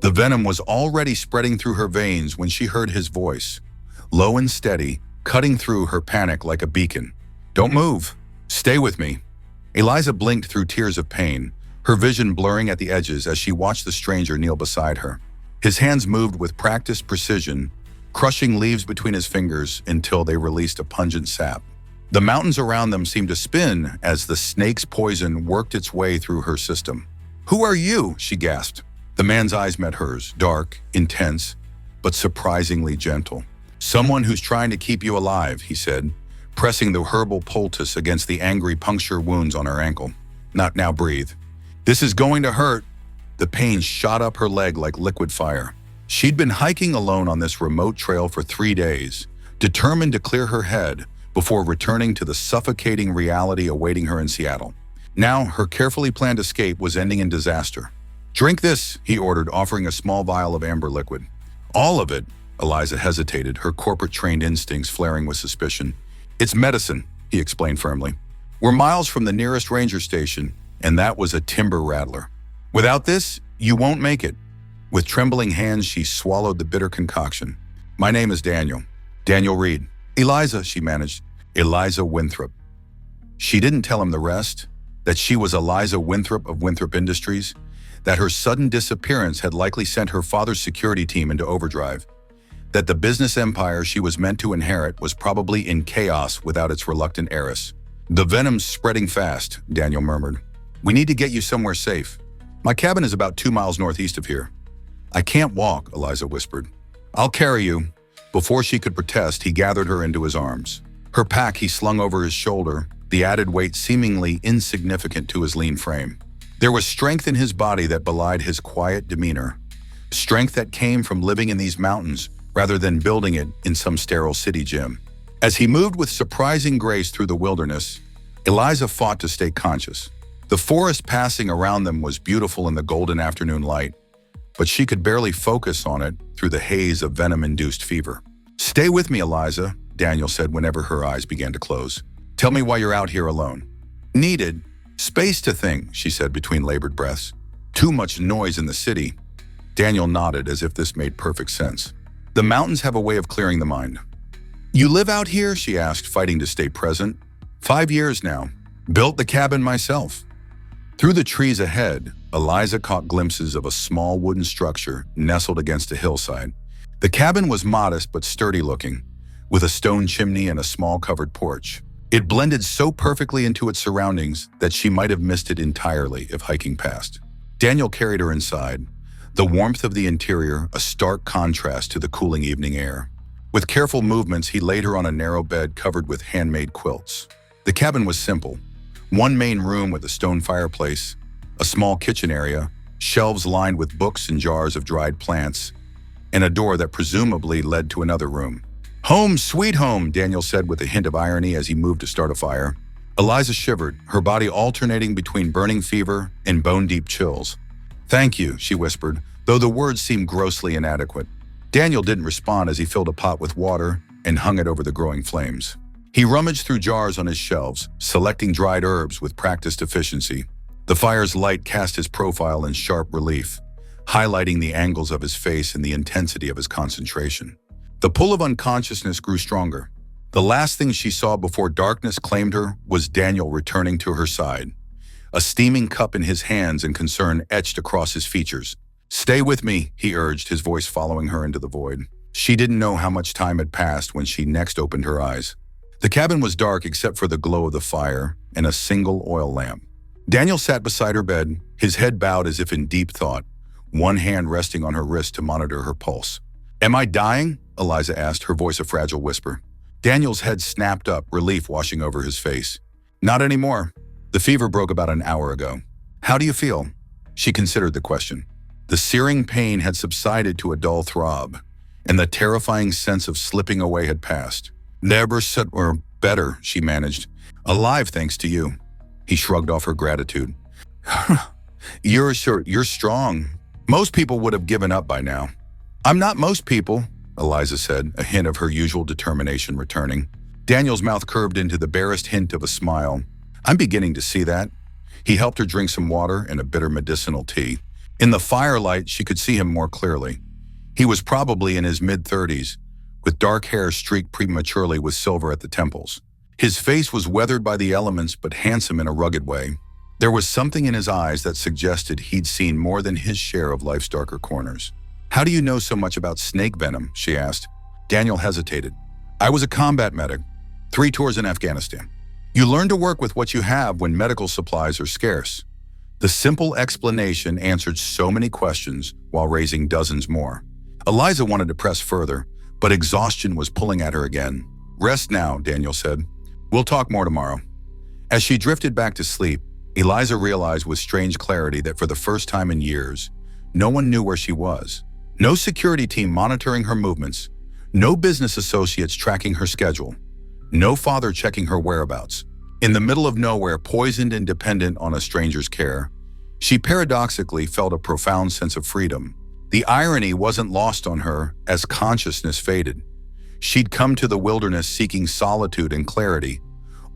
The venom was already spreading through her veins when she heard his voice, low and steady, cutting through her panic like a beacon. "Don't move. Stay with me." Eliza blinked through tears of pain, her vision blurring at the edges as she watched the stranger kneel beside her. His hands moved with practiced precision, crushing leaves between his fingers until they released a pungent sap. The mountains around them seemed to spin as the snake's poison worked its way through her system. "Who are you?" she gasped. The man's eyes met hers, dark, intense, but surprisingly gentle. "Someone who's trying to keep you alive," he said, pressing the herbal poultice against the angry puncture wounds on her ankle. "Not now, breathe. This is going to hurt." The pain shot up her leg like liquid fire. She'd been hiking alone on this remote trail for 3 days, determined to clear her head before returning to the suffocating reality awaiting her in Seattle. Now, her carefully planned escape was ending in disaster. "Drink this," he ordered, offering a small vial of amber liquid. "All of it?" Eliza hesitated, her corporate-trained instincts flaring with suspicion. "It's medicine," he explained firmly. "We're miles from the nearest ranger station, and that was a timber rattler. Without this, you won't make it." With trembling hands, she swallowed the bitter concoction. "My name is Daniel. Daniel Reed." "Eliza," she managed. "Eliza Winthrop." She didn't tell him the rest, that she was Eliza Winthrop of Winthrop Industries, that her sudden disappearance had likely sent her father's security team into overdrive, that the business empire she was meant to inherit was probably in chaos without its reluctant heiress. "The venom's spreading fast," Daniel murmured. "We need to get you somewhere safe. My cabin is about 2 miles northeast of here." "I can't walk," Eliza whispered. "I'll carry you." Before she could protest, he gathered her into his arms. Her pack he slung over his shoulder, the added weight seemingly insignificant to his lean frame. There was strength in his body that belied his quiet demeanor, strength that came from living in these mountains rather than building it in some sterile city gym. As he moved with surprising grace through the wilderness, Eliza fought to stay conscious. The forest passing around them was beautiful in the golden afternoon light, but she could barely focus on it through the haze of venom-induced fever. "Stay with me, Eliza," Daniel said whenever her eyes began to close. "Tell me why you're out here alone." "Needed space to think," she said between labored breaths. "Too much noise in the city." Daniel nodded as if this made perfect sense. "The mountains have a way of clearing the mind." "You live out here?" she asked, fighting to stay present. 5 years now. Built the cabin myself." Through the trees ahead, Eliza caught glimpses of a small wooden structure nestled against a hillside. The cabin was modest but sturdy-looking, with a stone chimney and a small covered porch. It blended so perfectly into its surroundings that she might have missed it entirely if hiking past. Daniel carried her inside, the warmth of the interior a stark contrast to the cooling evening air. With careful movements, he laid her on a narrow bed covered with handmade quilts. The cabin was simple. One main room with a stone fireplace, a small kitchen area, shelves lined with books and jars of dried plants, and a door that presumably led to another room. "Home, sweet home," Daniel said with a hint of irony as he moved to start a fire. Eliza shivered, her body alternating between burning fever and bone-deep chills. "Thank you," she whispered, though the words seemed grossly inadequate. Daniel didn't respond as he filled a pot with water and hung it over the growing flames. He rummaged through jars on his shelves, selecting dried herbs with practiced efficiency. The fire's light cast his profile in sharp relief, highlighting the angles of his face and the intensity of his concentration. The pull of unconsciousness grew stronger. The last thing she saw before darkness claimed her was Daniel returning to her side, a steaming cup in his hands and concern etched across his features. "Stay with me," he urged, his voice following her into the void. She didn't know how much time had passed when she next opened her eyes. The cabin was dark except for the glow of the fire and a single oil lamp. Daniel sat beside her bed, his head bowed as if in deep thought, one hand resting on her wrist to monitor her pulse. "Am I dying?" Eliza asked, her voice a fragile whisper. Daniel's head snapped up, relief washing over his face. "Not anymore. The fever broke about an hour ago." "How do you feel?" She considered the question. The searing pain had subsided to a dull throb, and the terrifying sense of slipping away had passed. "Never said we're better," she managed. "Alive thanks to you." He shrugged off her gratitude. You're strong. Most people would have given up by now." "I'm not most people," Eliza said, a hint of her usual determination returning. Daniel's mouth curved into the barest hint of a smile. "I'm beginning to see that." He helped her drink some water and a bitter medicinal tea. In the firelight, she could see him more clearly. He was probably in his mid-30s, with dark hair streaked prematurely with silver at the temples. His face was weathered by the elements but handsome in a rugged way. There was something in his eyes that suggested he'd seen more than his share of life's darker corners. "How do you know so much about snake venom?" she asked. Daniel hesitated. "I was a combat medic, 3 tours in Afghanistan. You learn to work with what you have when medical supplies are scarce." The simple explanation answered so many questions while raising dozens more. Eliza wanted to press further, but exhaustion was pulling at her again. "Rest now," Daniel said. "We'll talk more tomorrow." As she drifted back to sleep, Eliza realized with strange clarity that for the first time in years, no one knew where she was. No security team monitoring her movements, no business associates tracking her schedule, no father checking her whereabouts. In the middle of nowhere, poisoned and dependent on a stranger's care, she paradoxically felt a profound sense of freedom. The irony wasn't lost on her as consciousness faded. She'd come to the wilderness seeking solitude and clarity,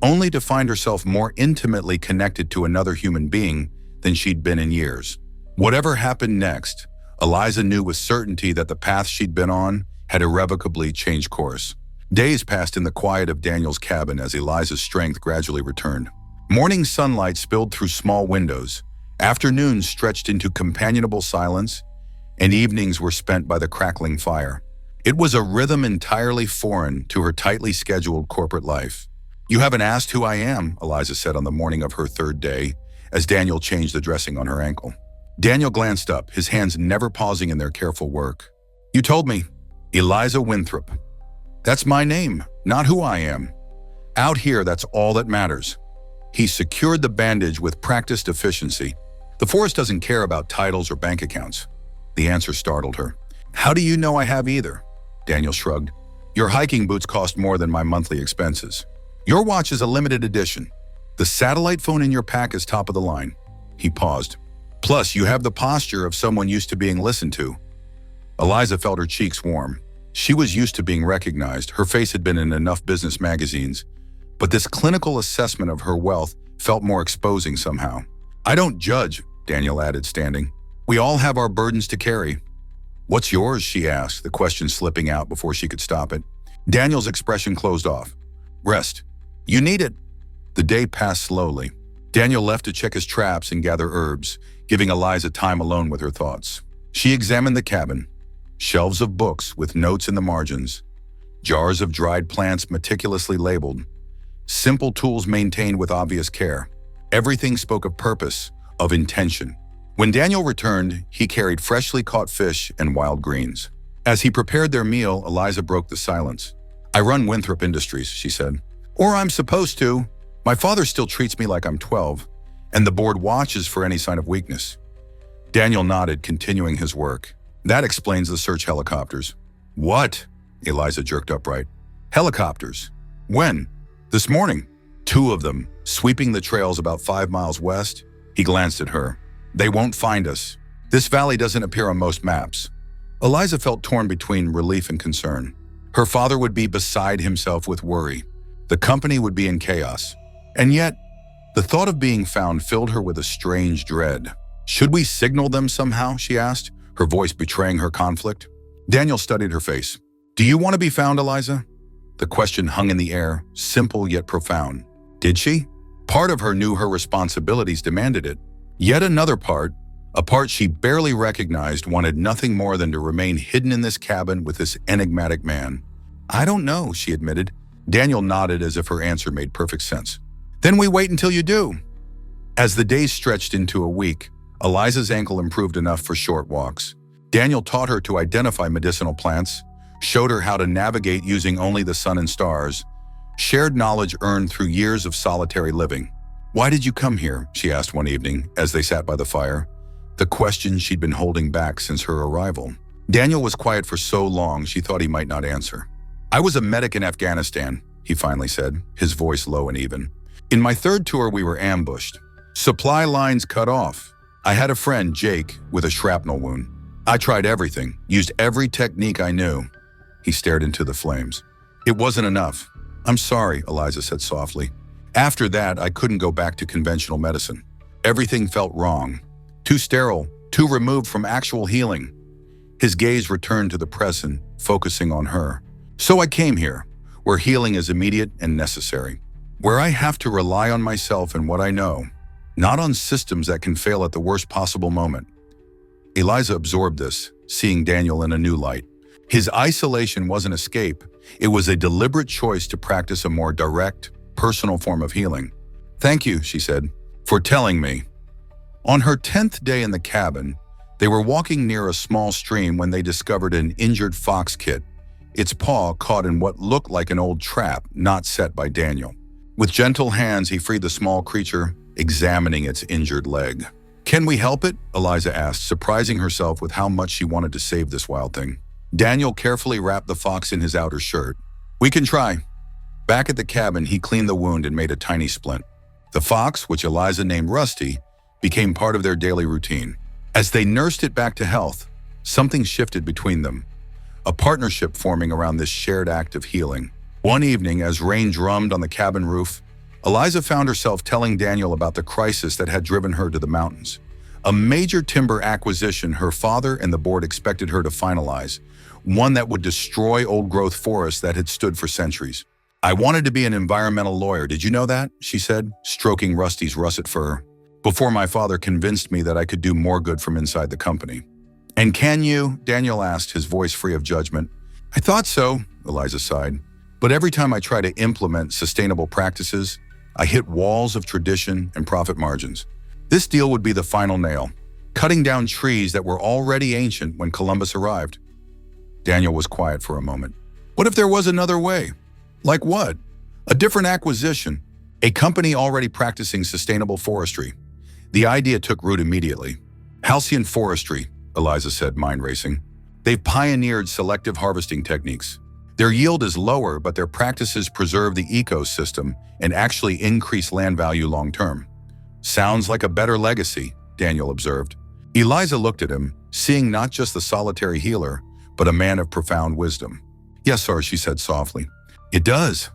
only to find herself more intimately connected to another human being than she'd been in years. Whatever happened next, Eliza knew with certainty that the path she'd been on had irrevocably changed course. Days passed in the quiet of Daniel's cabin as Eliza's strength gradually returned. Morning sunlight spilled through small windows, afternoons stretched into companionable silence, and evenings were spent by the crackling fire. It was a rhythm entirely foreign to her tightly scheduled corporate life. "You haven't asked who I am," Eliza said on the morning of her 3rd day, as Daniel changed the dressing on her ankle. Daniel glanced up, his hands never pausing in their careful work. "You told me. Eliza Winthrop. That's my name, not who I am. Out here, that's all that matters." He secured the bandage with practiced efficiency. "The force doesn't care about titles or bank accounts." The answer startled her. "How do you know I have either?" Daniel shrugged. "Your hiking boots cost more than my monthly expenses. Your watch is a limited edition. The satellite phone in your pack is top of the line." He paused. "Plus, you have the posture of someone used to being listened to." Eliza felt her cheeks warm. She was used to being recognized. Her face had been in enough business magazines. But this clinical assessment of her wealth felt more exposing somehow. "I don't judge," Daniel added, standing. "We all have our burdens to carry." "What's yours?" she asked, the question slipping out before she could stop it. Daniel's expression closed off. "Rest. You need it." The day passed slowly. Daniel left to check his traps and gather herbs, giving Eliza time alone with her thoughts. She examined the cabin. Shelves of books with notes in the margins. Jars of dried plants meticulously labeled. Simple tools maintained with obvious care. Everything spoke of purpose, of intention. When Daniel returned, he carried freshly caught fish and wild greens. As he prepared their meal, Eliza broke the silence. "I run Winthrop Industries," she said. "Or I'm supposed to. My father still treats me like I'm 12, and the board watches for any sign of weakness." Daniel nodded, continuing his work. "That explains the search helicopters." "What?" Eliza jerked upright. "Helicopters. When?" "This morning. 2 of them, sweeping the trails about 5 miles west." He glanced at her. "They won't find us. This valley doesn't appear on most maps." Eliza felt torn between relief and concern. Her father would be beside himself with worry. The company would be in chaos. And yet, the thought of being found filled her with a strange dread. "Should we signal them somehow?" she asked, her voice betraying her conflict. Daniel studied her face. "Do you want to be found, Eliza?" The question hung in the air, simple yet profound. Did she? Part of her knew her responsibilities demanded it. Yet another part, a part she barely recognized, wanted nothing more than to remain hidden in this cabin with this enigmatic man. "I don't know," she admitted. Daniel nodded as if her answer made perfect sense. "Then we wait until you do." As the days stretched into a week, Eliza's ankle improved enough for short walks. Daniel taught her to identify medicinal plants, showed her how to navigate using only the sun and stars, shared knowledge earned through years of solitary living. "Why did you come here?" she asked one evening as they sat by the fire, the question she'd been holding back since her arrival. Daniel was quiet for so long she thought he might not answer. "I was a medic in Afghanistan," he finally said, his voice low and even. "In my 3rd tour, we were ambushed. Supply lines cut off. I had a friend, Jake, with a shrapnel wound. I tried everything, used every technique I knew." He stared into the flames. "It wasn't enough." "I'm sorry," Eliza said softly. "After that, I couldn't go back to conventional medicine. Everything felt wrong. Too sterile, too removed from actual healing. His gaze returned to the present, focusing on her. So I came here, where healing is immediate and necessary, where I have to rely on myself and what I know, not on systems that can fail at the worst possible moment. Eliza absorbed this, seeing Daniel in a new light. His isolation wasn't escape, it was a deliberate choice to practice a more direct, personal form of healing. "Thank you," she said, "for telling me." On her 10th day in the cabin, they were walking near a small stream when they discovered an injured fox kit, its paw caught in what looked like an old trap not set by Daniel. With gentle hands, he freed the small creature, examining its injured leg. "Can we help it?" Eliza asked, surprising herself with how much she wanted to save this wild thing. Daniel carefully wrapped the fox in his outer shirt. "We can try." Back at the cabin, he cleaned the wound and made a tiny splint. The fox, which Eliza named Rusty, became part of their daily routine. As they nursed it back to health, something shifted between them, a partnership forming around this shared act of healing. One evening, as rain drummed on the cabin roof, Eliza found herself telling Daniel about the crisis that had driven her to the mountains. A major timber acquisition her father and the board expected her to finalize, one that would destroy old-growth forests that had stood for centuries. "I wanted to be an environmental lawyer, did you know that?" she said, stroking Rusty's russet fur, "before my father convinced me that I could do more good from inside the company." "And can you?" Daniel asked, his voice free of judgment. "I thought so," Eliza sighed. "But every time I try to implement sustainable practices, I hit walls of tradition and profit margins. This deal would be the final nail, cutting down trees that were already ancient when Columbus arrived." Daniel was quiet for a moment. "What if there was another way?" "Like what?" "A different acquisition. A company already practicing sustainable forestry." The idea took root immediately. "Halcyon Forestry," Eliza said, mind racing. "They've pioneered selective harvesting techniques. Their yield is lower, but their practices preserve the ecosystem and actually increase land value long term." "Sounds like a better legacy," Daniel observed. Eliza looked at him, seeing not just the solitary healer, but a man of profound wisdom. "Yes, sir," she said softly. "It does."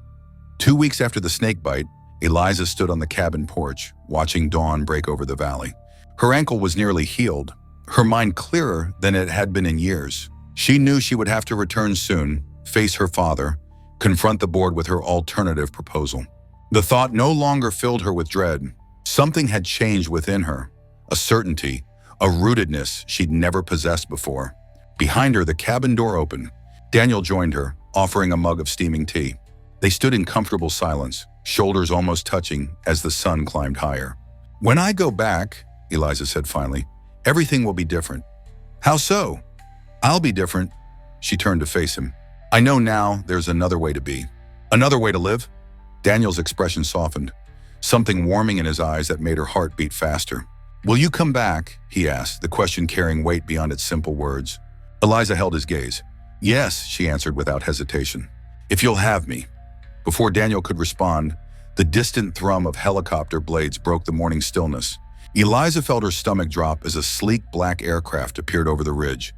2 weeks after the snake bite, Eliza stood on the cabin porch, watching dawn break over the valley. Her ankle was nearly healed, her mind clearer than it had been in years. She knew she would have to return soon, face her father, confront the board with her alternative proposal. The thought no longer filled her with dread. Something had changed within her, a certainty, a rootedness she'd never possessed before. Behind her, the cabin door opened. Daniel joined her, offering a mug of steaming tea. They stood in comfortable silence, shoulders almost touching as the sun climbed higher. "When I go back," Eliza said finally, "everything will be different." "How so?" "I'll be different." She turned to face him. "I know now there's another way to be. Another way to live." Daniel's expression softened, something warming in his eyes that made her heart beat faster. "Will you come back?" he asked, the question carrying weight beyond its simple words. Eliza held his gaze. "Yes," she answered without hesitation. "If you'll have me." Before Daniel could respond, the distant thrum of helicopter blades broke the morning stillness. Eliza felt her stomach drop as a sleek black aircraft appeared over the ridge,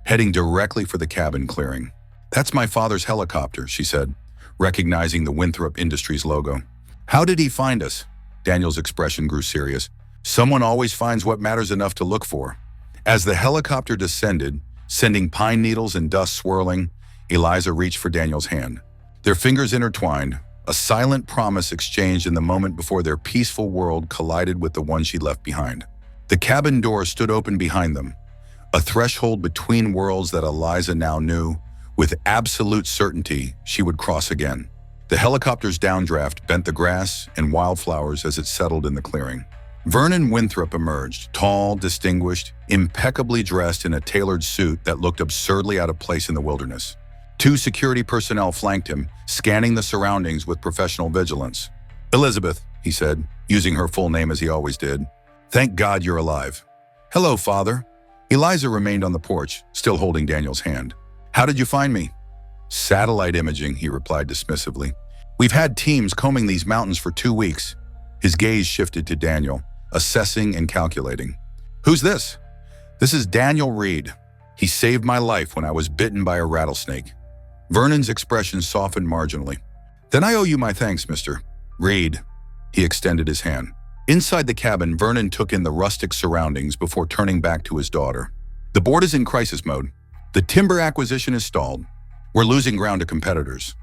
heading directly for the cabin clearing. "That's my father's helicopter," she said, recognizing the Winthrop Industries logo. "How did he find us?" Daniel's expression grew serious. "Someone always finds what matters enough to look for." As the helicopter descended, sending pine needles and dust swirling, Eliza reached for Daniel's hand. Their fingers intertwined, a silent promise exchanged in the moment before their peaceful world collided with the one she left behind. The cabin door stood open behind them, a threshold between worlds that Eliza now knew, with absolute certainty, she would cross again. The helicopter's downdraft bent the grass and wildflowers as it settled in the clearing. Vernon Winthrop emerged, tall, distinguished, impeccably dressed in a tailored suit that looked absurdly out of place in the wilderness. 2 security personnel flanked him, scanning the surroundings with professional vigilance. "Elizabeth," he said, using her full name as he always did. "Thank God you're alive." "Hello, Father." Eliza remained on the porch, still holding Daniel's hand. "How did you find me?" "Satellite imaging," he replied dismissively. "We've had teams combing these mountains for 2 weeks." His gaze shifted to Daniel, assessing and calculating. "Who's this?" "This is Daniel Reed. He saved my life when I was bitten by a rattlesnake." Vernon's expression softened marginally. "Then I owe you my thanks, Mr. Reed." He extended his hand. Inside the cabin, Vernon took in the rustic surroundings before turning back to his daughter. The board is in crisis mode. The timber acquisition is stalled. We're losing ground to competitors.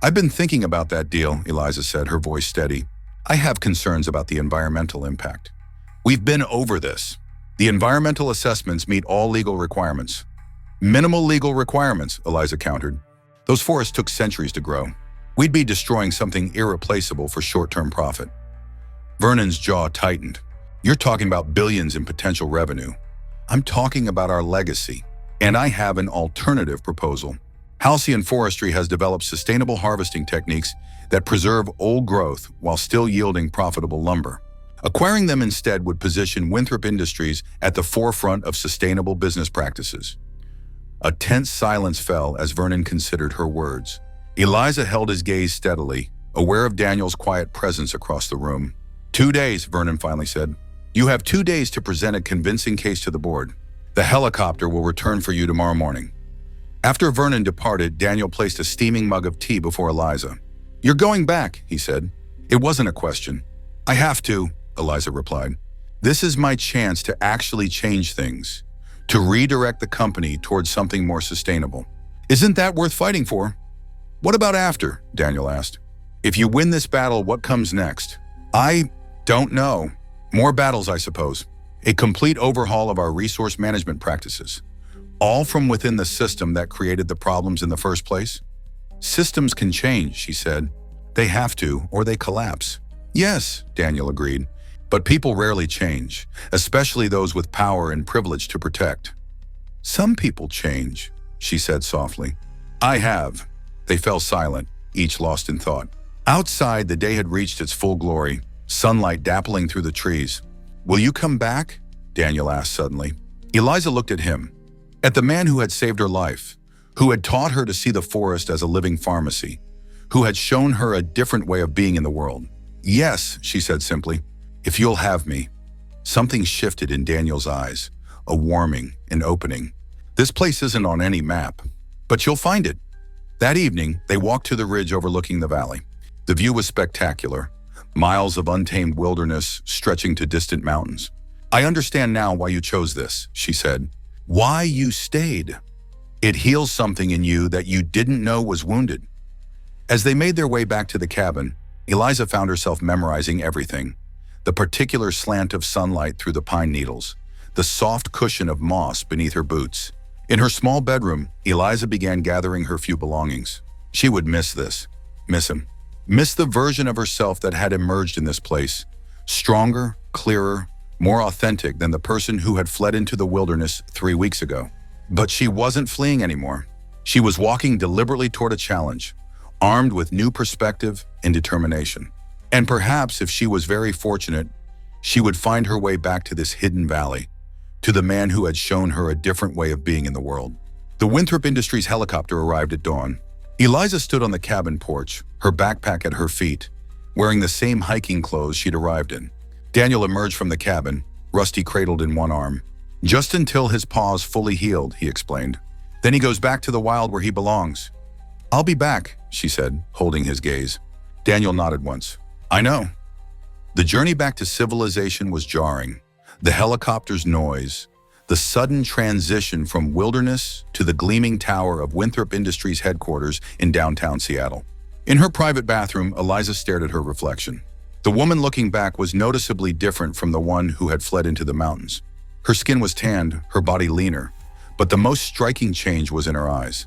I've been thinking about that deal, Eliza said, her voice steady. I have concerns about the environmental impact. We've been over this. The environmental assessments meet all legal requirements. Minimal legal requirements, Eliza countered. Those forests took centuries to grow. We'd be destroying something irreplaceable for short-term profit. Vernon's jaw tightened. You're talking about billions in potential revenue. I'm talking about our legacy. And I have an alternative proposal. Halcyon Forestry has developed sustainable harvesting techniques that preserve old growth while still yielding profitable lumber. Acquiring them instead would position Winthrop Industries at the forefront of sustainable business practices. A tense silence fell as Vernon considered her words. Eliza held his gaze steadily, aware of Daniel's quiet presence across the room. 2 days, Vernon finally said. You have 2 days to present a convincing case to the board. The helicopter will return for you tomorrow morning. After Vernon departed, Daniel placed a steaming mug of tea before Eliza. You're going back, he said. It wasn't a question. I have to, Eliza replied. This is my chance to actually change things, to redirect the company towards something more sustainable. Isn't that worth fighting for? What about after? Daniel asked. If you win this battle, what comes next? I don't know. More battles, I suppose. A complete overhaul of our resource management practices. All from within the system that created the problems in the first place? Systems can change, she said. They have to, or they collapse. Yes, Daniel agreed. But people rarely change, especially those with power and privilege to protect. Some people change, she said softly. I have. They fell silent, each lost in thought. Outside, the day had reached its full glory, sunlight dappling through the trees. Will you come back? Daniel asked suddenly. Eliza looked at him, at the man who had saved her life, who had taught her to see the forest as a living pharmacy, who had shown her a different way of being in the world. Yes, she said simply, if you'll have me. Something shifted in Daniel's eyes, a warming, an opening. This place isn't on any map, but you'll find it. That evening, they walked to the ridge overlooking the valley. The view was spectacular, miles of untamed wilderness stretching to distant mountains. I understand now why you chose this, she said. Why you stayed. It heals something in you that you didn't know was wounded. As they made their way back to the cabin, Eliza found herself memorizing everything. The particular slant of sunlight through the pine needles, the soft cushion of moss beneath her boots. In her small bedroom, Eliza began gathering her few belongings. She would miss this, miss him. Miss the version of herself that had emerged in this place, stronger, clearer, more authentic than the person who had fled into the wilderness 3 weeks ago. But she wasn't fleeing anymore. She was walking deliberately toward a challenge, armed with new perspective and determination. And perhaps if she was very fortunate, she would find her way back to this hidden valley, to the man who had shown her a different way of being in the world. The Winthrop Industries helicopter arrived at dawn. Eliza stood on the cabin porch, her backpack at her feet, wearing the same hiking clothes she'd arrived in. Daniel emerged from the cabin, Rusty cradled in one arm. Just until his paws fully healed, he explained. Then he goes back to the wild where he belongs. I'll be back, she said, holding his gaze. Daniel nodded once. I know. The journey back to civilization was jarring. The helicopter's noise, the sudden transition from wilderness to the gleaming tower of Winthrop Industries headquarters in downtown Seattle. In her private bathroom, Eliza stared at her reflection. The woman looking back was noticeably different from the one who had fled into the mountains. Her skin was tanned, her body leaner, but the most striking change was in her eyes.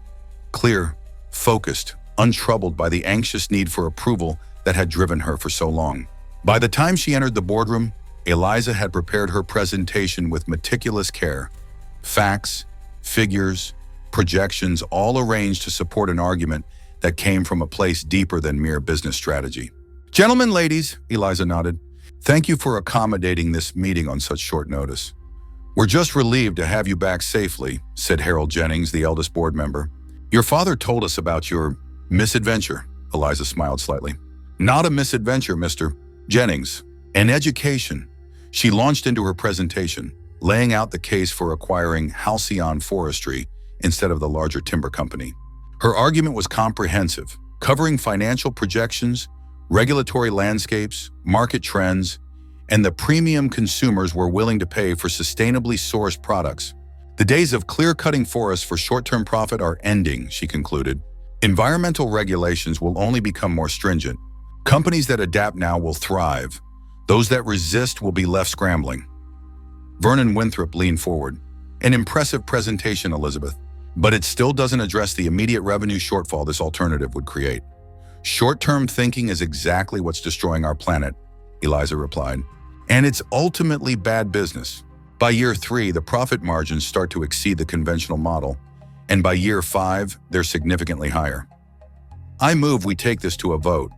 Clear, focused, untroubled by the anxious need for approval that had driven her for so long. By the time she entered the boardroom, Eliza had prepared her presentation with meticulous care. Facts, figures, projections, all arranged to support an argument that came from a place deeper than mere business strategy. Gentlemen, ladies, Eliza nodded, thank you for accommodating this meeting on such short notice. We're just relieved to have you back safely, said Harold Jennings, the eldest board member. Your father told us about your misadventure, Eliza smiled slightly. Not a misadventure, Mr. Jennings. An education. She launched into her presentation, laying out the case for acquiring Halcyon Forestry instead of the larger timber company. Her argument was comprehensive, covering financial projections, regulatory landscapes, market trends, and the premium consumers were willing to pay for sustainably sourced products. The days of clear-cutting forests for short-term profit are ending, she concluded. Environmental regulations will only become more stringent. Companies that adapt now will thrive. Those that resist will be left scrambling. Vernon Winthrop leaned forward. An impressive presentation, Elizabeth, but it still doesn't address the immediate revenue shortfall this alternative would create. Short-term thinking is exactly what's destroying our planet, Eliza replied. And it's ultimately bad business. By year 3, the profit margins start to exceed the conventional model, and by year 5, they're significantly higher. I move we take this to a vote,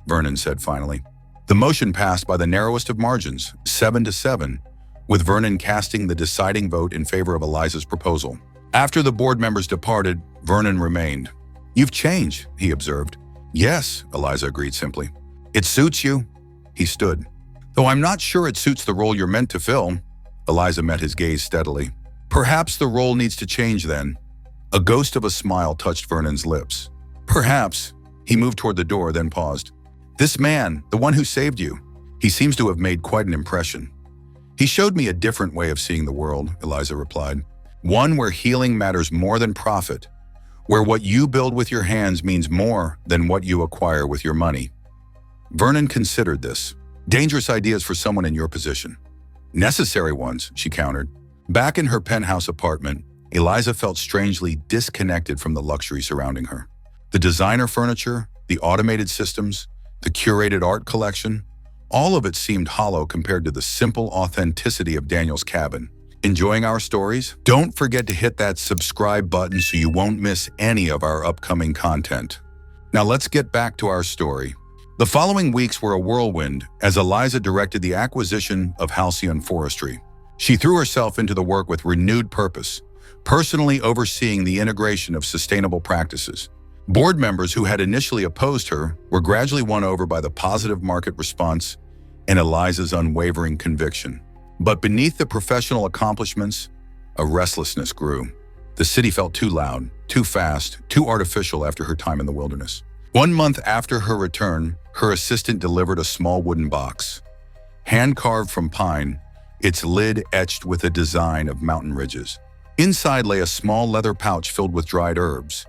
Vernon said finally. The motion passed by the narrowest of margins, 7-7, with Vernon casting the deciding vote in favor of Eliza's proposal. After the board members departed, Vernon remained. You've changed, he observed. Yes, Eliza agreed simply. It suits you. He stood. Though I'm not sure it suits the role you're meant to fill. Eliza met his gaze steadily. Perhaps the role needs to change then. A ghost of a smile touched Vernon's lips. Perhaps. He moved toward the door, then paused. This man, the one who saved you, he seems to have made quite an impression. He showed me a different way of seeing the world, Eliza replied. One where healing matters more than profit, where what you build with your hands means more than what you acquire with your money. Vernon considered this. Dangerous ideas for someone in your position. Necessary ones, she countered. Back in her penthouse apartment, Eliza felt strangely disconnected from the luxury surrounding her. The designer furniture, the automated systems, the curated art collection, all of it seemed hollow compared to the simple authenticity of Daniel's cabin. Enjoying our stories? Don't forget to hit that subscribe button so you won't miss any of our upcoming content. Now let's get back to our story. The following weeks were a whirlwind as Eliza directed the acquisition of Halcyon Forestry. She threw herself into the work with renewed purpose, personally overseeing the integration of sustainable practices. Board members who had initially opposed her were gradually won over by the positive market response and Eliza's unwavering conviction. But beneath the professional accomplishments, a restlessness grew. The city felt too loud, too fast, too artificial after her time in the wilderness. 1 month after her return, her assistant delivered a small wooden box. Hand-carved from pine, its lid etched with a design of mountain ridges. Inside lay a small leather pouch filled with dried herbs.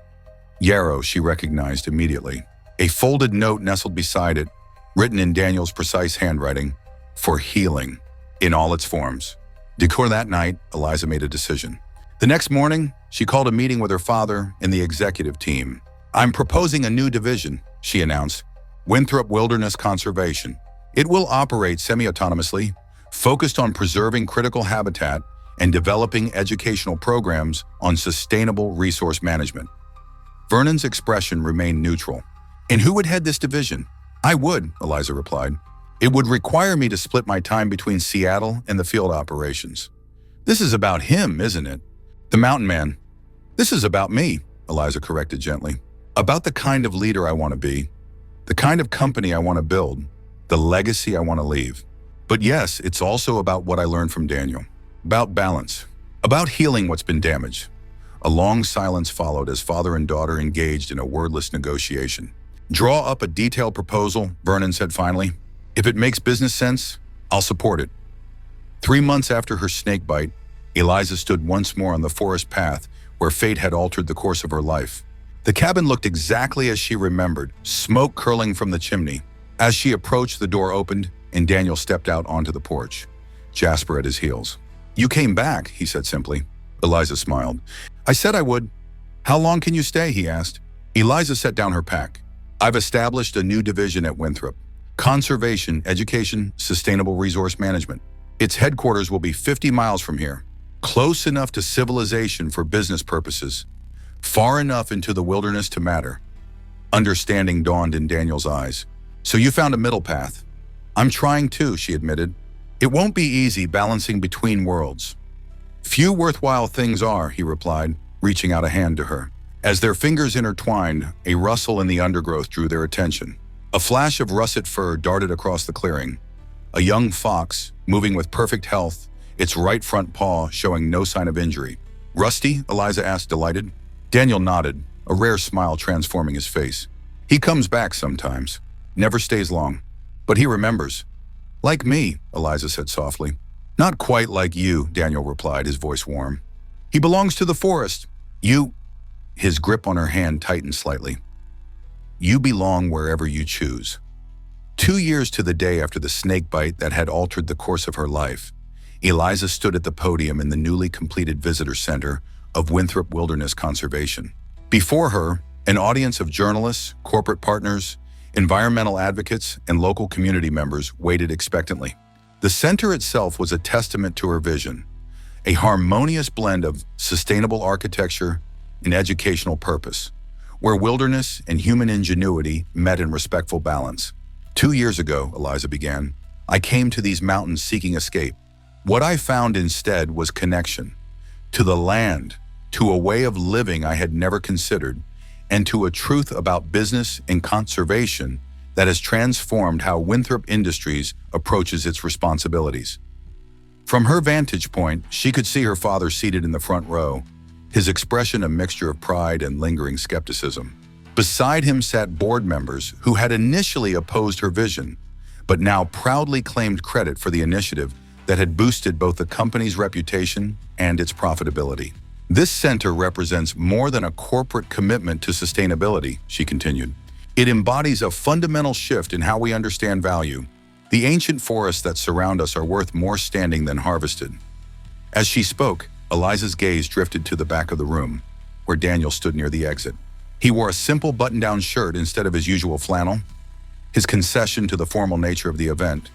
Yarrow, she recognized immediately. A folded note nestled beside it, written in Daniel's precise handwriting, for healing, in all its forms. Before that night, Eliza made a decision. The next morning, she called a meeting with her father and the executive team. I'm proposing a new division, she announced, Winthrop Wilderness Conservation. It will operate semi-autonomously, focused on preserving critical habitat and developing educational programs on sustainable resource management. Vernon's expression remained neutral. And who would head this division? I would, Eliza replied. It would require me to split my time between Seattle and the field operations. This is about him, isn't it? The mountain man. This is about me, Eliza corrected gently. About the kind of leader I want to be, the kind of company I want to build, the legacy I want to leave. But yes, it's also about what I learned from Daniel. About balance. About healing what's been damaged. A long silence followed as father and daughter engaged in a wordless negotiation. Draw up a detailed proposal, Vernon said finally. If it makes business sense, I'll support it. 3 months after her snake bite, Eliza stood once more on the forest path where fate had altered the course of her life. The cabin looked exactly as she remembered, smoke curling from the chimney. As she approached, the door opened and Daniel stepped out onto the porch, Jasper at his heels. You came back, he said simply. Eliza smiled. I said I would. How long can you stay, he asked. Eliza set down her pack. I've established a new division at Winthrop. Conservation, Education, Sustainable Resource Management. Its headquarters will be 50 miles from here, close enough to civilization for business purposes, far enough into the wilderness to matter. Understanding dawned in Daniel's eyes. So you found a middle path. I'm trying too, she admitted. It won't be easy balancing between worlds. Few worthwhile things are, he replied, reaching out a hand to her. As their fingers intertwined, a rustle in the undergrowth drew their attention. A flash of russet fur darted across the clearing. A young fox, moving with perfect health, its right front paw showing no sign of injury. Rusty? Eliza asked, delighted. Daniel nodded, a rare smile transforming his face. He comes back sometimes. Never stays long. But he remembers. Like me, Eliza said softly. Not quite like you, Daniel replied, his voice warm. He belongs to the forest. You... His grip on her hand tightened slightly. You belong wherever you choose. 2 years to the day after the snake bite that had altered the course of her life, Eliza stood at the podium in the newly completed visitor center of Winthrop Wilderness Conservation. Before her, an audience of journalists, corporate partners, environmental advocates, and local community members waited expectantly. The center itself was a testament to her vision, a harmonious blend of sustainable architecture and educational purpose, where wilderness and human ingenuity met in respectful balance. 2 years ago, Eliza began, I came to these mountains seeking escape. What I found instead was connection to the land, to a way of living I had never considered, and to a truth about business and conservation that has transformed how Winthrop Industries approaches its responsibilities. From her vantage point, she could see her father seated in the front row, his expression a mixture of pride and lingering skepticism. Beside him sat board members who had initially opposed her vision, but now proudly claimed credit for the initiative that had boosted both the company's reputation and its profitability. This center represents more than a corporate commitment to sustainability, she continued. It embodies a fundamental shift in how we understand value. The ancient forests that surround us are worth more standing than harvested. As she spoke, Eliza's gaze drifted to the back of the room, where Daniel stood near the exit. He wore a simple button-down shirt instead of his usual flannel, his concession to the formal nature of the event,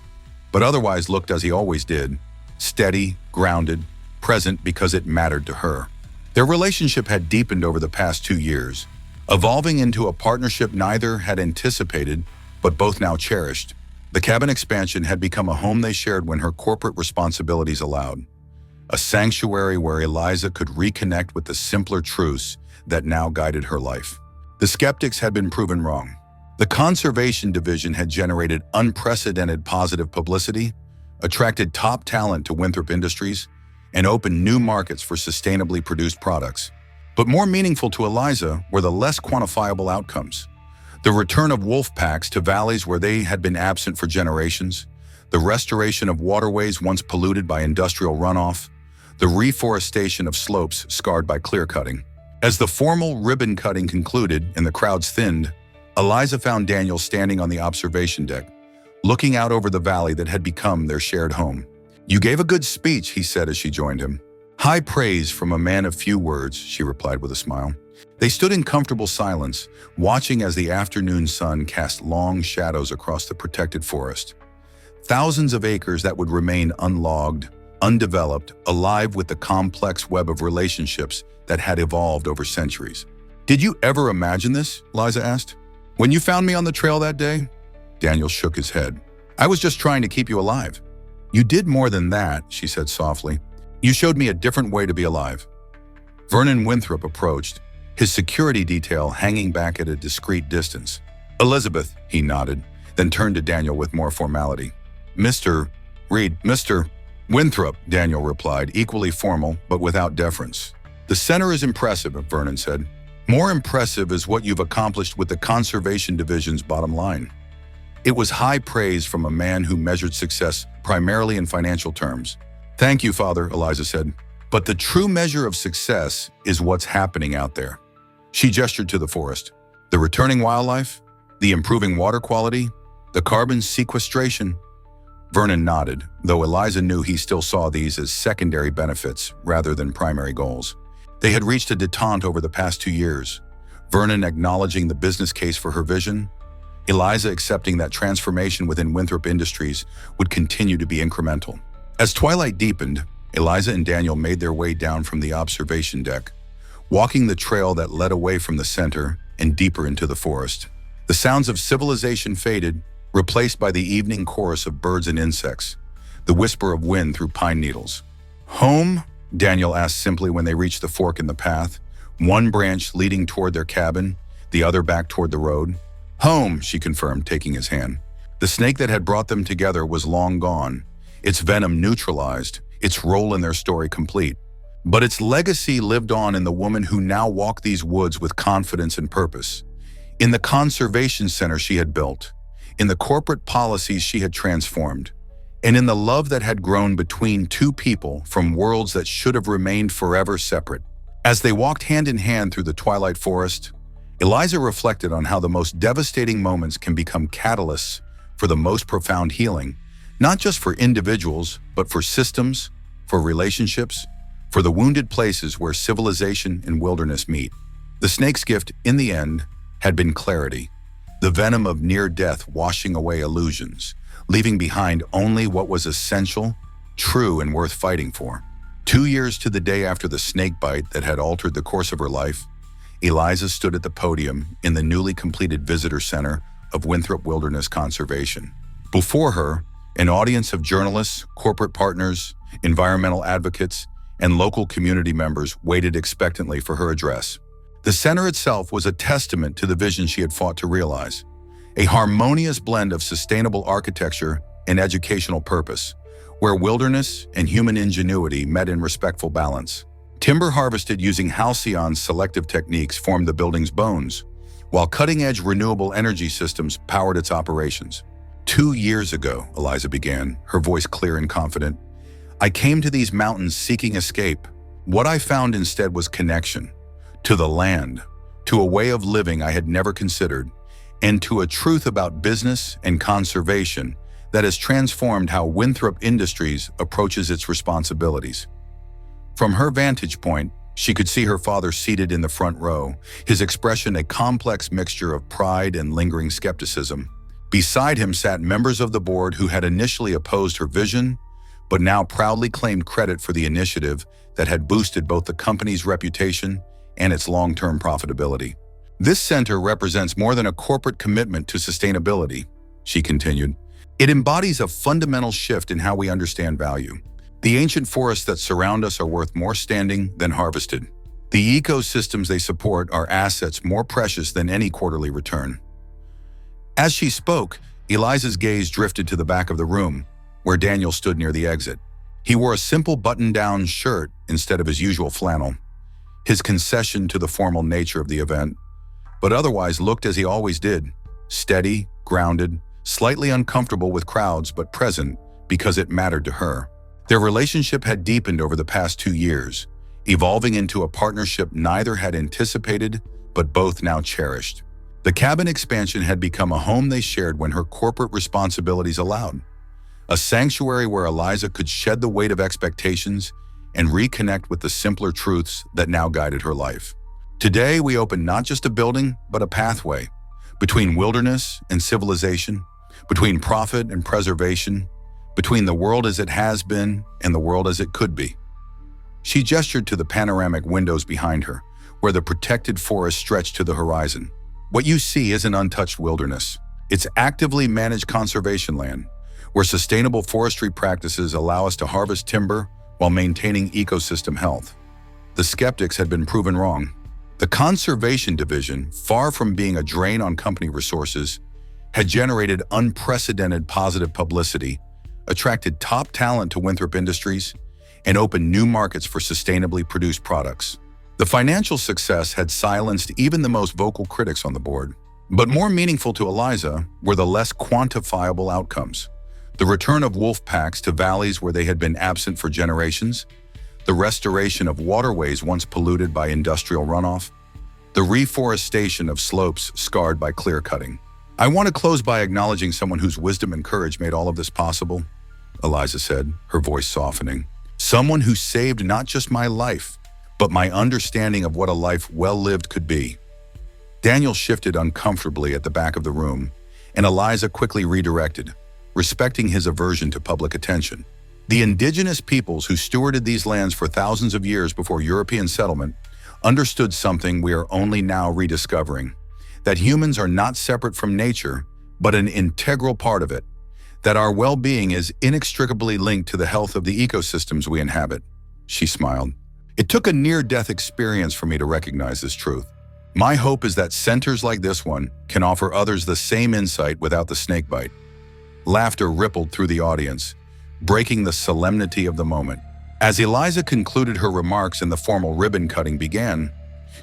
but otherwise looked as he always did, steady, grounded, present because it mattered to her. Their relationship had deepened over the past 2 years, evolving into a partnership neither had anticipated, but both now cherished. The cabin expansion had become a home they shared when her corporate responsibilities allowed, a sanctuary where Eliza could reconnect with the simpler truths that now guided her life. The skeptics had been proven wrong. The conservation division had generated unprecedented positive publicity, attracted top talent to Winthrop Industries, and opened new markets for sustainably produced products. But more meaningful to Eliza were the less quantifiable outcomes. The return of wolf packs to valleys where they had been absent for generations, the restoration of waterways once polluted by industrial runoff, the reforestation of slopes scarred by clear-cutting. As the formal ribbon cutting concluded and the crowds thinned, Eliza found Daniel standing on the observation deck, looking out over the valley that had become their shared home. You gave a good speech, he said as she joined him. High praise from a man of few words, she replied with a smile. They stood in comfortable silence, watching as the afternoon sun cast long shadows across the protected forest. Thousands of acres that would remain unlogged, undeveloped, alive with the complex web of relationships that had evolved over centuries. Did you ever imagine this? Eliza asked. When you found me on the trail that day? Daniel shook his head. I was just trying to keep you alive. You did more than that, she said softly. You showed me a different way to be alive. Vernon Winthrop approached, his security detail hanging back at a discreet distance. Elizabeth, he nodded, then turned to Daniel with more formality. Mr. Winthrop, Daniel replied, equally formal but without deference. The center is impressive, Vernon said. More impressive is what you've accomplished with the Conservation Division's bottom line. It was high praise from a man who measured success primarily in financial terms. Thank you, Father, Eliza said. But the true measure of success is what's happening out there. She gestured to the forest. The returning wildlife, the improving water quality, the carbon sequestration. Vernon nodded, though Eliza knew he still saw these as secondary benefits rather than primary goals. They had reached a detente over the past 2 years, Vernon acknowledging the business case for her vision, Eliza accepting that transformation within Winthrop Industries would continue to be incremental. As twilight deepened, Eliza and Daniel made their way down from the observation deck, walking the trail that led away from the center and deeper into the forest. The sounds of civilization faded, replaced by the evening chorus of birds and insects, the whisper of wind through pine needles. Home? Daniel asked simply when they reached the fork in the path, one branch leading toward their cabin, the other back toward the road. Home, she confirmed, taking his hand. The snake that had brought them together was long gone, its venom neutralized, its role in their story complete. But its legacy lived on in the woman who now walked these woods with confidence and purpose, in the conservation center she had built, in the corporate policies she had transformed, and in the love that had grown between two people from worlds that should have remained forever separate. As they walked hand in hand through the twilight forest, Eliza reflected on how the most devastating moments can become catalysts for the most profound healing, not just for individuals, but for systems, for relationships, for the wounded places where civilization and wilderness meet. The snake's gift, in the end, had been clarity, the venom of near death washing away illusions, leaving behind only what was essential, true, and worth fighting for. 2 years to the day after the snake bite that had altered the course of her life, Eliza stood at the podium in the newly completed visitor center of Winthrop Wilderness Conservation. Before her, an audience of journalists, corporate partners, environmental advocates, and local community members waited expectantly for her address. The center itself was a testament to the vision she had fought to realize, a harmonious blend of sustainable architecture and educational purpose, where wilderness and human ingenuity met in respectful balance. Timber harvested using Halcyon's selective techniques formed the building's bones, while cutting-edge renewable energy systems powered its operations. 2 years ago, Eliza began, her voice clear and confident, I came to these mountains seeking escape. What I found instead was connection, to the land, to a way of living I had never considered, and to a truth about business and conservation that has transformed how Winthrop Industries approaches its responsibilities. From her vantage point, she could see her father seated in the front row, his expression a complex mixture of pride and lingering skepticism. Beside him sat members of the board who had initially opposed her vision, but now proudly claimed credit for the initiative that had boosted both the company's reputation and its long-term profitability. This center represents more than a corporate commitment to sustainability, she continued. It embodies a fundamental shift in how we understand value. The ancient forests that surround us are worth more standing than harvested. The ecosystems they support are assets more precious than any quarterly return. As she spoke, Eliza's gaze drifted to the back of the room, where Daniel stood near the exit. He wore a simple button-down shirt instead of his usual flannel, his concession to the formal nature of the event, but otherwise looked as he always did, steady, grounded, slightly uncomfortable with crowds but present because it mattered to her. Their relationship had deepened over the past 2 years, evolving into a partnership neither had anticipated but both now cherished. The cabin expansion had become a home they shared when her corporate responsibilities allowed, a sanctuary where Eliza could shed the weight of expectations and reconnect with the simpler truths that now guided her life. Today, we open not just a building, but a pathway between wilderness and civilization, between profit and preservation, between the world as it has been and the world as it could be. She gestured to the panoramic windows behind her, where the protected forest stretched to the horizon. What you see isn't untouched wilderness. It's actively managed conservation land, where sustainable forestry practices allow us to harvest timber while maintaining ecosystem health. The skeptics had been proven wrong. The Conservation Division, far from being a drain on company resources, had generated unprecedented positive publicity, attracted top talent to Winthrop Industries, and opened new markets for sustainably produced products. The financial success had silenced even the most vocal critics on the board. But more meaningful to Eliza were the less quantifiable outcomes. The return of wolf packs to valleys where they had been absent for generations, the restoration of waterways once polluted by industrial runoff, the reforestation of slopes scarred by clear-cutting. I want to close by acknowledging someone whose wisdom and courage made all of this possible, Eliza said, her voice softening. Someone who saved not just my life, but my understanding of what a life well-lived could be. Daniel shifted uncomfortably at the back of the room, and Eliza quickly redirected, respecting his aversion to public attention. The indigenous peoples who stewarded these lands for thousands of years before European settlement understood something we are only now rediscovering, that humans are not separate from nature, but an integral part of it, that our well-being is inextricably linked to the health of the ecosystems we inhabit. She smiled. It took a near-death experience for me to recognize this truth. My hope is that centers like this one can offer others the same insight without the snakebite. Laughter rippled through the audience, breaking the solemnity of the moment. As Eliza concluded her remarks and the formal ribbon-cutting began,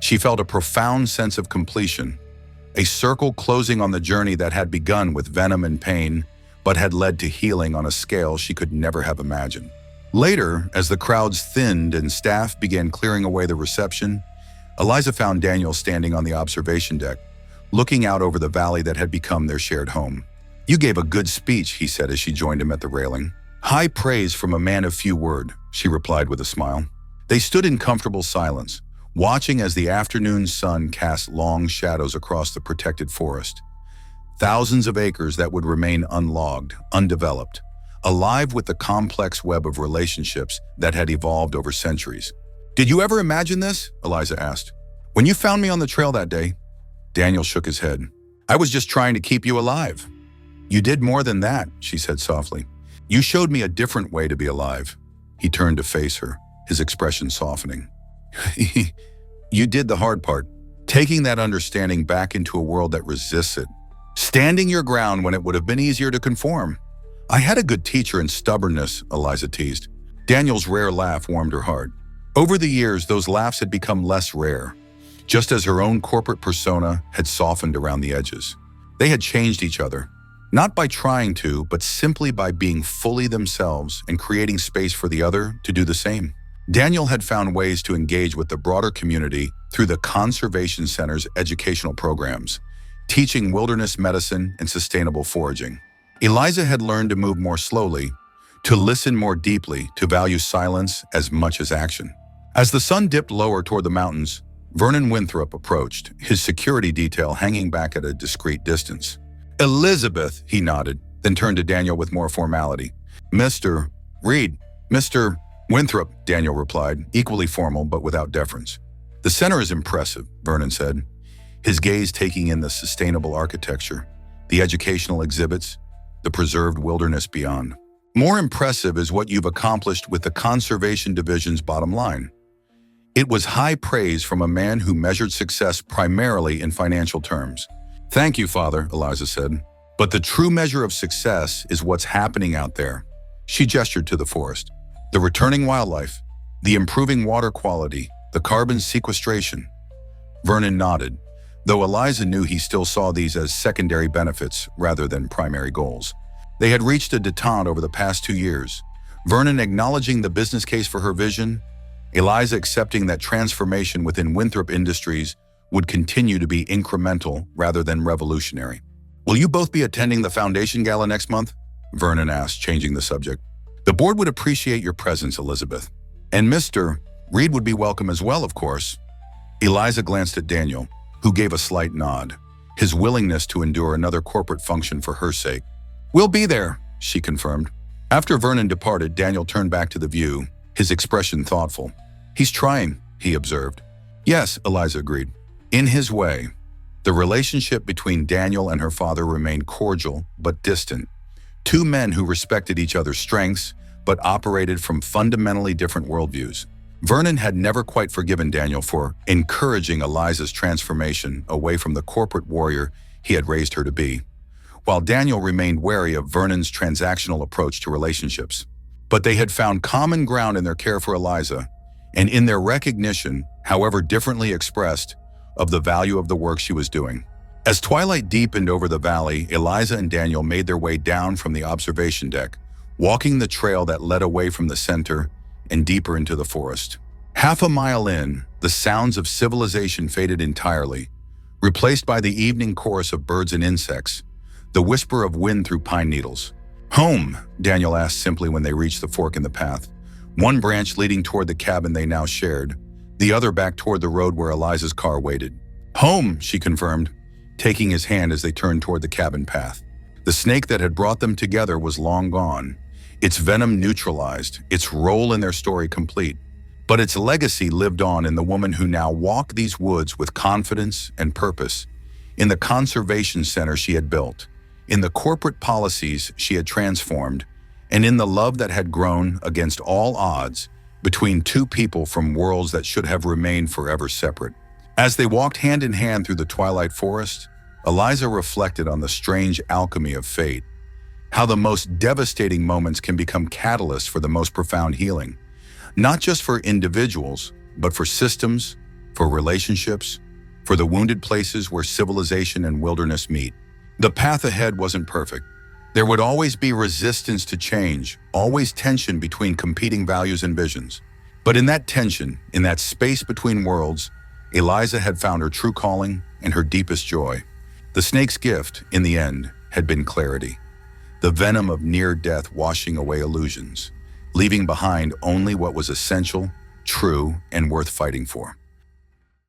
she felt a profound sense of completion, a circle closing on the journey that had begun with venom and pain, but had led to healing on a scale she could never have imagined. Later, as the crowds thinned and staff began clearing away the reception, Eliza found Daniel standing on the observation deck, looking out over the valley that had become their shared home. "You gave a good speech," he said as she joined him at the railing. "High praise from a man of few words," she replied with a smile. They stood in comfortable silence, watching as the afternoon sun cast long shadows across the protected forest. Thousands of acres that would remain unlogged, undeveloped, alive with the complex web of relationships that had evolved over centuries. "Did you ever imagine this?" Eliza asked. "When you found me on the trail that day?" Daniel shook his head. "I was just trying to keep you alive." "You did more than that," she said softly. "You showed me a different way to be alive." He turned to face her, his expression softening. "You did the hard part, taking that understanding back into a world that resists it. Standing your ground when it would have been easier to conform. I had a good teacher in stubbornness," Eliza teased. Daniel's rare laugh warmed her heart. Over the years, those laughs had become less rare, just as her own corporate persona had softened around the edges. They had changed each other, not by trying to, but simply by being fully themselves and creating space for the other to do the same. Daniel had found ways to engage with the broader community through the Conservation Center's educational programs, teaching wilderness medicine and sustainable foraging. Eliza had learned to move more slowly, to listen more deeply, to value silence as much as action. As the sun dipped lower toward the mountains, Vernon Winthrop approached, his security detail hanging back at a discreet distance. "Elizabeth," he nodded, then turned to Daniel with more formality. "Mr. Reed." "Mr. Winthrop," Daniel replied, equally formal but without deference. "The center is impressive," Vernon said, his gaze taking in the sustainable architecture, the educational exhibits, the preserved wilderness beyond. "More impressive is what you've accomplished with the Conservation Division's bottom line." It was high praise from a man who measured success primarily in financial terms. "Thank you, Father," Eliza said. "But the true measure of success is what's happening out there." She gestured to the forest. "The returning wildlife, the improving water quality, the carbon sequestration." Vernon nodded, though Eliza knew he still saw these as secondary benefits rather than primary goals. They had reached a détente over the past 2 years, Vernon acknowledging the business case for her vision, Eliza accepting that transformation within Winthrop Industries would continue to be incremental rather than revolutionary. "Will you both be attending the Foundation Gala next month?" Vernon asked, changing the subject. "The board would appreciate your presence, Elizabeth. And Mr. Reed would be welcome as well, of course." Eliza glanced at Daniel, who gave a slight nod, his willingness to endure another corporate function for her sake. "We'll be there," she confirmed. After Vernon departed, Daniel turned back to the view, his expression thoughtful. "He's trying," he observed. "Yes," Eliza agreed. In his way, the relationship between Daniel and her father remained cordial but distant. Two men who respected each other's strengths but operated from fundamentally different worldviews. Vernon had never quite forgiven Daniel for encouraging Eliza's transformation away from the corporate warrior he had raised her to be, while Daniel remained wary of Vernon's transactional approach to relationships. But they had found common ground in their care for Eliza and in their recognition, however differently expressed, of the value of the work she was doing. As twilight deepened over the valley, Eliza and Daniel made their way down from the observation deck, walking the trail that led away from the center and deeper into the forest. Half a mile in, the sounds of civilization faded entirely, replaced by the evening chorus of birds and insects, the whisper of wind through pine needles. "Home?" Daniel asked simply when they reached the fork in the path, one branch leading toward the cabin they now shared, the other back toward the road where Eliza's car waited. "Home," she confirmed, taking his hand as they turned toward the cabin path. The snake that had brought them together was long gone, its venom neutralized, its role in their story complete. But its legacy lived on in the woman who now walked these woods with confidence and purpose, in the conservation center she had built, in the corporate policies she had transformed, and in the love that had grown against all odds between two people from worlds that should have remained forever separate. As they walked hand in hand through the twilight forest, Eliza reflected on the strange alchemy of fate, how the most devastating moments can become catalysts for the most profound healing, not just for individuals, but for systems, for relationships, for the wounded places where civilization and wilderness meet. The path ahead wasn't perfect. There would always be resistance to change, always tension between competing values and visions. But in that tension, in that space between worlds, Eliza had found her true calling and her deepest joy. The snake's gift, in the end, had been clarity. The venom of near death washing away illusions, leaving behind only what was essential, true, and worth fighting for.